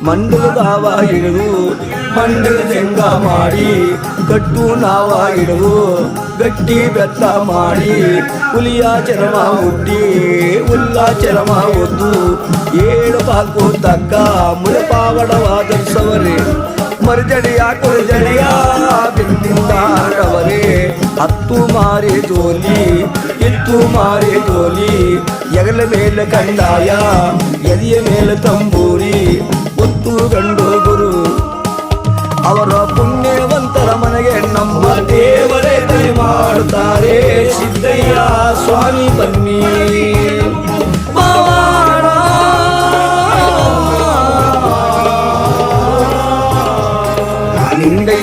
ಮಂಡಲದಾವ ಹಿಡಿದು ಮಂಡಲ ಶೇಂಗ ಮಾಡಿ ಕಟ್ಟು ನಾವ ಹಿಡಿದು ಗಟ್ಟಿ ಬೆತ್ತ ಮಾಡಿ ಹುಲಿಯ ಚರ್ಮ ಹುಟ್ಟಿ ಹುಲ್ಲ ಚರ್ಮ ಒದ್ದು 7 ಪಾಕು ತಕ್ಕ ಮುಳಪಾವಡವಾದರ್ಸವರೇ ಮರ್ಜಡಿಯ ಕುರ್ಜಡಿಯ ಬಿಂದಿಂದಾರವರೇ 10 ಮಾರಿ ಜೋಲಿ 2 ಮಾರಿ ಜೋಲಿ ಎಗಲ ಮೇಲೆ ಕಂದಾಯ ಎದೆಯ ಮೇಲೆ ತಂಬೂರಿ ಒತ್ತು ಗಂಡು ಗುರು ಅವರ ಪುಣ್ಯವಂತರ ಮನೆಗೆ ನಮ್ಮ ದೇವರೇ ದಯ ಮಾಡುತ್ತಾರೆ ಸಿದ್ದಯ್ಯ ಸ್ವಾಮಿ ಬನ್ನಿ ನಿಂಡೆ